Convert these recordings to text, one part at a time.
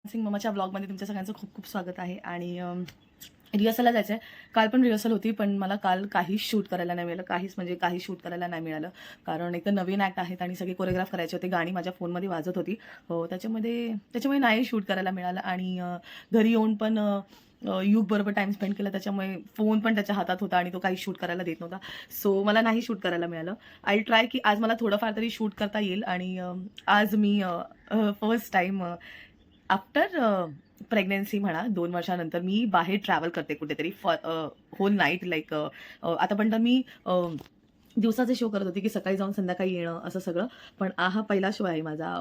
सिंग ममाच्या ब्लॉगमध्ये तुमच्या सगळ्यांचं खूप खूप स्वागत आहे. आणि रिहर्सलला जायचं आहे. काल पण रिहर्सल होती, पण मला काल काहीच शूट करायला नाही मिळालं. काही शूट करायला नाही मिळालं. कारण एक तर नवीन ॲक्ट आहेत आणि सगळे कोरिओग्राफ करायचे होते. गाणी माझ्या फोनमध्ये वाजत होती. हो, त्याच्यामुळे नाही शूट करायला मिळालं. आणि घरी येऊन पण युगबरोबर टाईम स्पेंड केला. त्याच्यामुळे फोन पण त्याच्या हातात होता आणि तो काही शूट करायला देत नव्हता. सो मला नाही शूट करायला मिळालं. आय ट्राय की आज मला थोडंफार तरी शूट करता येईल. आणि आज मी फर्स्ट टाईम आफ्टर प्रेग्नन्सी म्हणा 2 वर्षानंतर मी बाहेर ट्रॅव्हल करते कुठेतरी होल नाईट. लाईक आता पण तर मी दिवसाचे शो करत होती की सकाळी जाऊन संध्याकाळी येणं असं सगळं. पण हा पहिला शो आहे माझा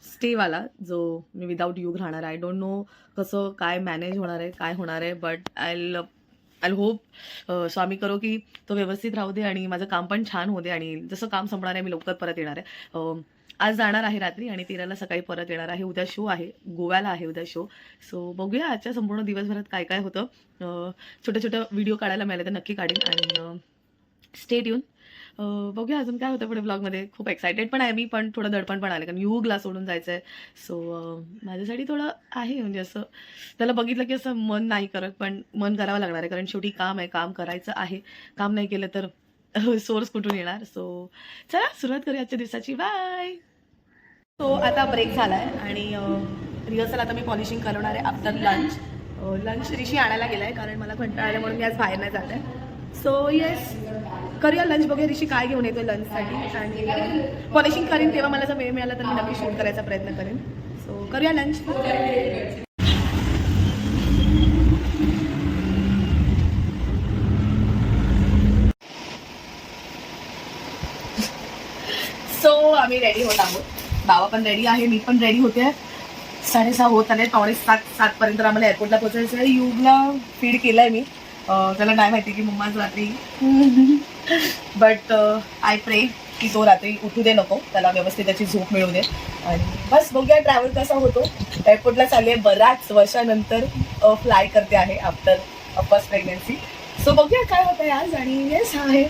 स्टेवाला, जो मी विदाऊट युग राहणार आहे. आय डोंट नो कसं काय मॅनेज होणार आहे, काय होणार आहे. बट आय होप स्वामी करो की तो व्यवस्थित राहू दे आणि माझं काम पण छान होऊ दे. आणि जसं काम संपणार आहे मी लवकर परत येणार आहे. आज जाणार आहे रात्री आणि 13ला सकाळी परत येणार आहे. उद्या शो आहे, गोव्याला आहे उद्या शो. सो बघूया आजच्या संपूर्ण दिवसभरात काय काय होतं. छोटे छोटे व्हिडिओ काढायला मिळाले तर नक्की काढेन. आणि स्टे ट्यून. बघूया अजून काय होतं पुढे ब्लॉगमध्ये. खूप एक्सायटेड पण आहे मी, पण थोडं दडपण पण आलं कारण युगला सोडून जायचं आहे. सो माझ्यासाठी थोडं आहे, म्हणजे असं त्याला बघितलं की असं मन नाही करत, पण मन करावं लागणार आहे कारण शेवटी काम आहे, काम करायचं आहे. काम नाही केलं तर सोर्स कुठून येणार. सो चला सुरुवात करूया आजच्या दिवसाची. बाय. सो आता ब्रेक झाला आहे आणि रिहर्सल आता मी पॉलिशिंग करवणार आहे आफ्टर लंच. ऋषी आणायला गेला आहे कारण मला कंटाळा आला म्हणून मी आज बाहेर नाही जात आहे. सो येस, करूया लंच. बघूया ऋषी काय घेऊन येतो लंचसाठी. आणि पॉलिशिंग करीन तेव्हा मला जर वेळ मिळाला तर मी नक्की शूट करायचा प्रयत्न करेन. सो करूया लंच. सो आम्ही रेडी होत आहोत. बाबा पण रेडी आहे, मी पण रेडी होते. 6:30 होत आले. 6:45 आम्हाला एअरपोर्टला पोहोचायचं आहे. युगला फीड केलंय मी. त्याला नाही माहिती की मम्माच रात्री बट आय प्रे की तो रात्री उठू दे नको, त्याला व्यवस्थित त्याची झोप मिळू दे. आणि बस बघूया ट्रॅव्हल कसा होतो. एअरपोर्टला चालले, बऱ्याच वर्षानंतर फ्लाय करते आहे आफ्टर फर्स्ट प्रेग्नन्सी. सो बघूया काय होतं आहे आज. आणि येस, हा आहे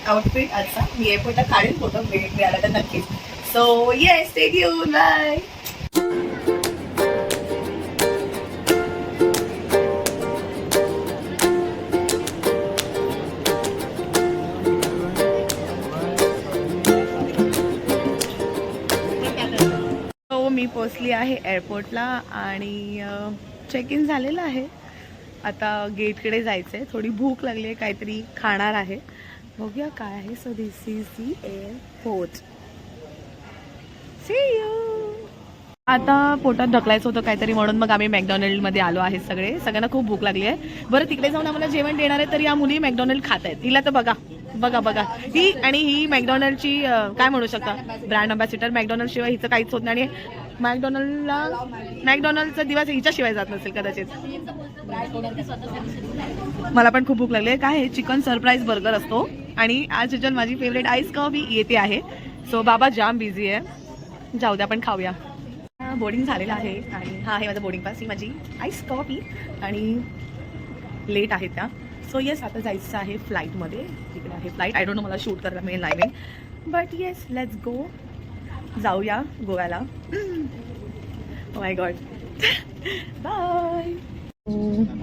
आउटफिट आजचा. मी एअरपोर्टला काढेन फोटो, वेळ मिळाला तर नक्कीच. So yes, stay tuned. Bye. मी पोचली आहे एअरपोर्टला आणि चेक इन झालेलं आहे. आता गेटकडे जायचं आहे. थोडी भूक लागली आहे, काहीतरी खाणार आहे. बघूया काय आहे. So this is the airport. See you. आता पोटात ढकलायचं होतं काहीतरी म्हणून मग आम्ही मॅकडॉनल्डमध्ये आलो आहे. सगळ्यांना खूप भूक लागली आहे. बरं, तिकडे जाऊन आम्हाला जेवण देणार आहे तर या मुली मॅकडॉनल्ड खात आहेत. हिला तर बघा बघा बघा, ही मॅकडॉनल्डची काय म्हणू शकता, ब्रँड अँबॅसिडर. मॅकडॉनल्ड शिवाय हिचं काहीच होत नाही. आणि मॅकडॉनल्डचा दिवस हिच्याशिवाय जात नसेल कदाचित. मला पण खूप भूक लागली आहे. काय आहे, चिकन सरप्राईज बर्गर असतो. आणि आज जन माझी फेवरेट आईस कॉफी येते आहे. सो बाबा जाम बिझी आहे, जाऊ द्या आपण खाऊया. बोर्डिंग झालेलं आहे आणि हा आहे माझा बोर्डिंग पास. ही माझी आईस कॉफी आणि लेट आहे त्या. सो येस, आता जायचं आहे फ्लाईटमध्ये. तिकडे आहे फ्लाईट. आय डोंट नो मला शूट करायला मिळेल नाही मिळेल, बट येस, लेट्स गो. जाऊया गोव्याला. माय गॉड. बाय.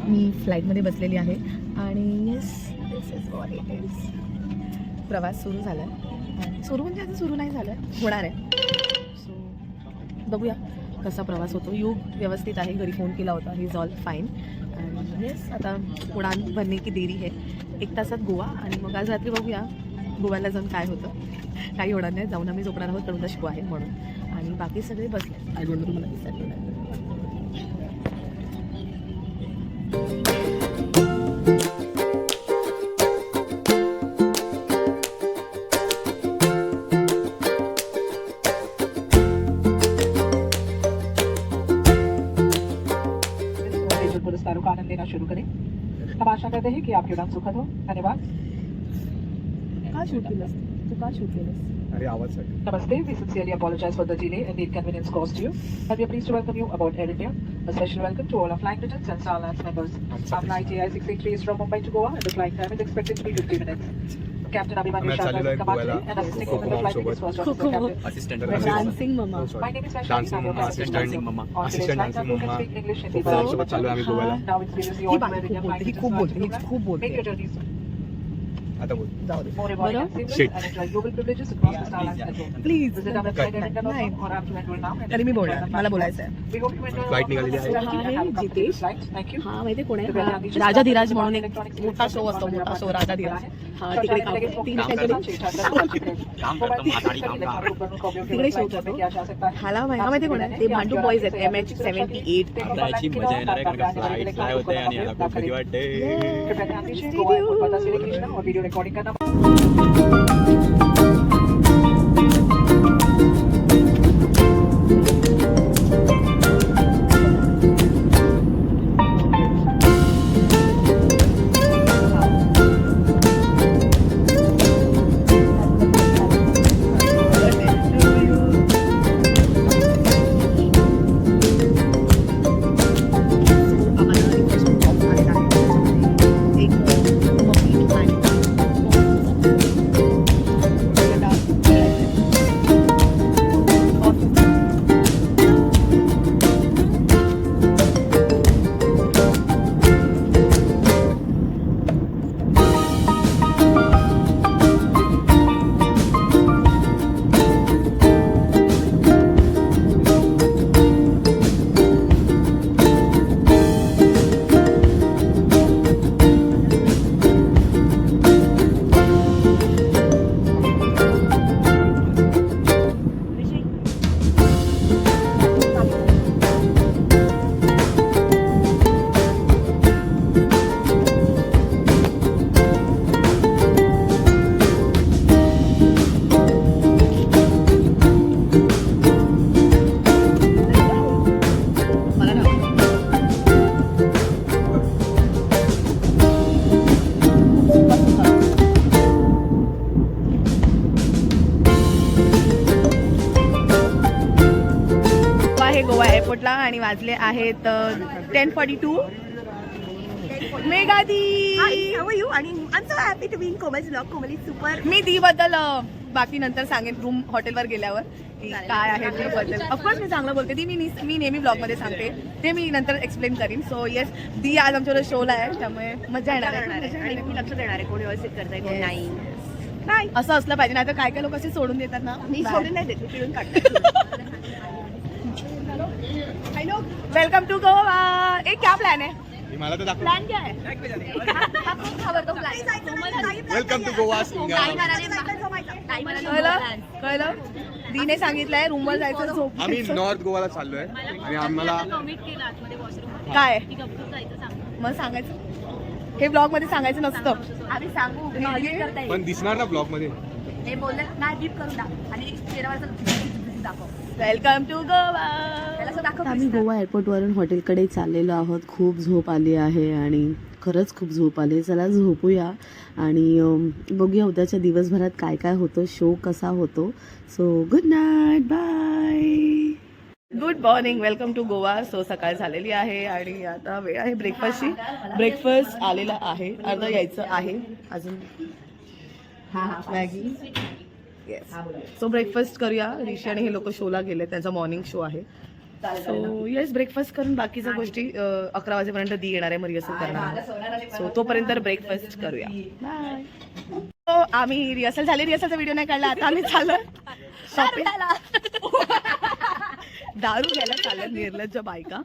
मी फ्लाईटमध्ये बसलेली आहे आणि yes, this is what it is. प्रवास सुरू झाला आहे. सुरू म्हणजे आता सुरू नाही झालं, होणार आहे. सो बघूया कसा प्रवास होतो. युग व्यवस्थित आहे, घरी फोन केला होता, ही इज ऑल फाईन. आणि येस, आता उडान भरणे की देरी आहे. 1 तासात गोवा. आणि मग आज रात्री बघूया गोव्याला जाऊन काय होतं. काही होणार नाही, जाऊन आम्ही झोपणार आहोत कारण शो आहे म्हणून. आणि बाकी सगळे बसले. आय डोंट नो तुम्हाला दिसत. पुरस्कारों का आनंद लेना शुरू करें. हम आशा करते हैं कि आपकी उड़ान सुखद हो. धन्यवाद. का शूट केलंस तू, का शूट केलंस? Namaste. We sincerely apologize for the delay and the inconvenience caused to you. And we are pleased to welcome you aboard Air India. A special welcome to all our flight attendants and Star Alliance members. Our flight AI 683 is from Mumbai to Goa and the flight time is expected to be 50 minutes. Captain Abhimanyu आम्ही Sharma चाललेलो आहे Kamatli गोव्याला. and assisting Coco in the flight सोबत. is first Coco. officer Captain. Assistant dancing mama. My name is Vaishali. Dancing I'm your mama, assistant assistant dancing mama, On assistant today's flight, dancing you can mama. speak English, Hindi, Coco Bengali. सोबत चालू आहे आम्ही गोव्याला. Now it's seriously he all बाई American खूप flight बोलते, ही business खूप class बोलते, ही program. खूप बोलते. Make your journeys आता बोल. जाऊ दे. more rewarding बरं? and seamless Shit. and enjoy global privileges across the Starlines network. Please. Visit our website aerindia.com or app to enroll now. and तरी मी बोलणार, enjoy the मला flight. बोलायचं आहे. We hope you enjoy Flight निघालेली आहे. our flight and have a comfortable Jitesh. flight. Thank you. हा माहिती कोण The आहे Bella हा, Beaches Raja Club Dhiraj is म्हणून एक electronics मोठा शो असतो, मोठा शो राजा धीराज. हा तिकडे काम करतो. काम करतो, म्हातारी काम कर. तिकडे शो करतो. हाला माहिती कोण आहे ते भांडू बॉईज आहेत MH78. याची मजा येणार आहे कारण का फ्लाईट फ्लाय होते आणि याला खूप भीती वाटते. कृपया ध्यान दीजिए गोवा एयरपोर्ट पर तस्वीरें खींचना और वीडियो रिकॉर्डिंग करना मला ना आहे गोवा एअरपोर्टला आणि वाजले आहेत 10:42. मेघादी How are you? आणि I'm so happy to be in Komal's vlog. Komal is super. मी दी बद्दल बाकी नंतर सांगेन रूम हॉटेलवर गेल्यावर की काय आहे दी बद्दल. ऑफकोर्स मी चांगलं बोलते ती मी नेहमी ब्लॉग मध्ये सांगते ते मी नंतर एक्सप्लेन करीन. सो येस दी आज आमच्यावर शोला आहे त्यामुळे मजा येणार आहे. आणि मी लक्ष देणार आहे कोण व्यवस्थित करताय कोण नाही. नाही असं असलं पाहिजे नाही तर काय काय लोक असे सोडून देतात ना. मी सोडून नाही देत, मी पिळून काढते. Hello welcome to Goa. एक क्या प्लॅन आहे मला तर दाखव. प्लॅन क्या आहे वेलकम टू गोवा सिंगार. कळलं दीने सांगितलंय रूमवर जायचं झोप. आम्ही नॉर्थ गोवाला चाललोय आणि आम्हाला काय मग सांगायचं हे ब्लॉग मध्ये सांगायचं नसतं. आम्ही सांगू edit करता येईल. पण दिसणार ना ब्लॉग मध्ये. हे बोललं ना डीप करून दाखव आणि चेहऱ्यावरचं दाखव. Welcome to Goa. त्याला असं दाखव. आम्ही गोवा एअरपोर्टवरून हॉटेलकडे चाललेलो आहोत. खूप झोप आली आहे आणि खरंच खूप झोप आली. चला झोपूया आणि बघूया उद्याच्या दिवसभरात काय काय होतं, शो कसा होतो. So good night, bye. Good morning, welcome to Goa. So सकाळ झालेली आहे आणि आता वेळ आहे ब्रेकफास्टची. ब्रेकफास्ट आलेला आहे, अर्धा यायचं आहे अजून. मॅगी. येस. सो ब्रेकफास्ट करूया. ऋषी आणि हे लोक शोला गेले, त्यांचा मॉर्निंग शो आहे. सो येस ब्रेकफास्ट करून बाकीच्या गोष्टी 11 वाजेपर्यंत दी येणार आहे, मग रिहर्सल करणार. सो तोपर्यंत ब्रेकफास्ट करूया. बाय. सो आम्ही रिहर्सल झाली, रिहर्सलचा व्हिडिओ नाही काढला. आता आम्ही चाललो शॉपिंग. दारू घ्यायला चाललं निर्लज्ज बायका.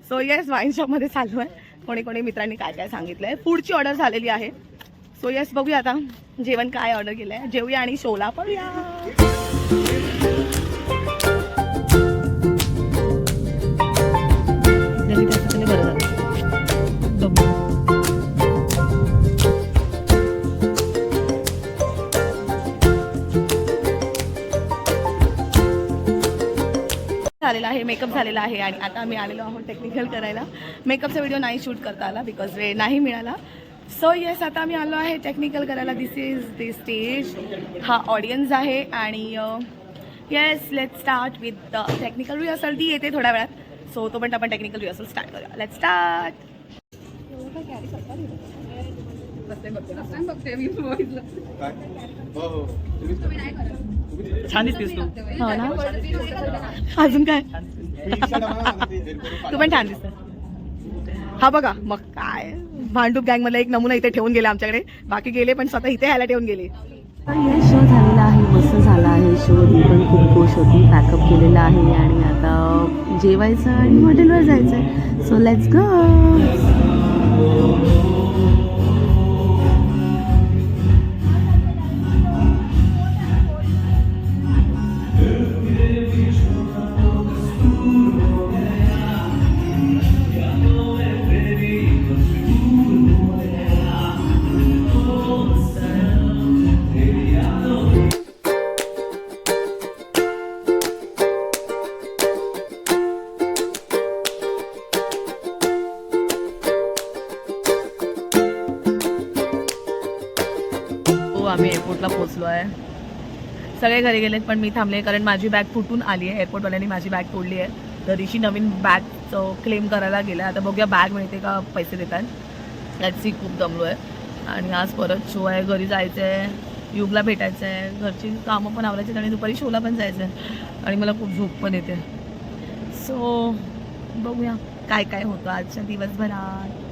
सो येस वाईन शॉपमध्ये चालू आहे. कोणी कोणी मित्रांनी काय काय सांगितलंय. फूडची ऑर्डर झालेली आहे. सो येस बघूया आता जेवण काय ऑर्डर केलंय. जेवूया आणि शोला पडूया. झालेला आहे, मेकअप झालेला आहे आणि आता आम्ही आलेलो आहोत टेक्निकल करायला. मेकअपचा व्हिडिओ नाही शूट करता आला बिकॉज वेळ नाही मिळाला. सो येस आता आम्ही आलो आहे टेक्निकल करायला. दिस इज द स्टेज. हा ऑडियन्स आहे आणि yes let's start with the technical rehearsal. ती येते थोड्या वेळात. सो तोपर्यंत आपण टेक्निकल रिहर्सल स्टार्ट करूया. Let's start. बघते मी बघितलं. तुम्ही नाही करत. छान दिसतेस तू. हो ना अजून काय तू पण छान दिसत. हा बघा मग काय भांडूप गँग मधला एक नमुना इथे ठेवून गेला आमच्याकडे. बाकी गेले पण स्वतः इथे ह्याला ठेवून गेले. तर हे शो झालेला आहे, मस्त झाला आहे शो. मी पण खूप खुश होती. पॅकअप केलेला आहे आणि आता जेवायचं आणि हॉटेलवर जायचं आहे. So let's go. हो आम्ही एअरपोर्टला पोहोचलो आहे. सगळे घरी गेलेत पण मी थांबले कारण माझी बॅग फुटून आली आहे. एअरपोर्टवाल्यांनी माझी बॅग तोडली आहे. तर ऋषी नवीन बॅग क्लेम करायला गेला. आता बघूया बॅग मिळते का पैसे देतात. त्याची खूप दमलो आहे आणि आज परत शो आहे. घरी जायचं आहे, युगला भेटायचं आहे, घरची कामं पण आवरायची आणि दुपारी शोला पण जायचं आहे आणि मला खूप झोप पण येते. सो बघूया काय काय होतं आजच्या दिवसभरात.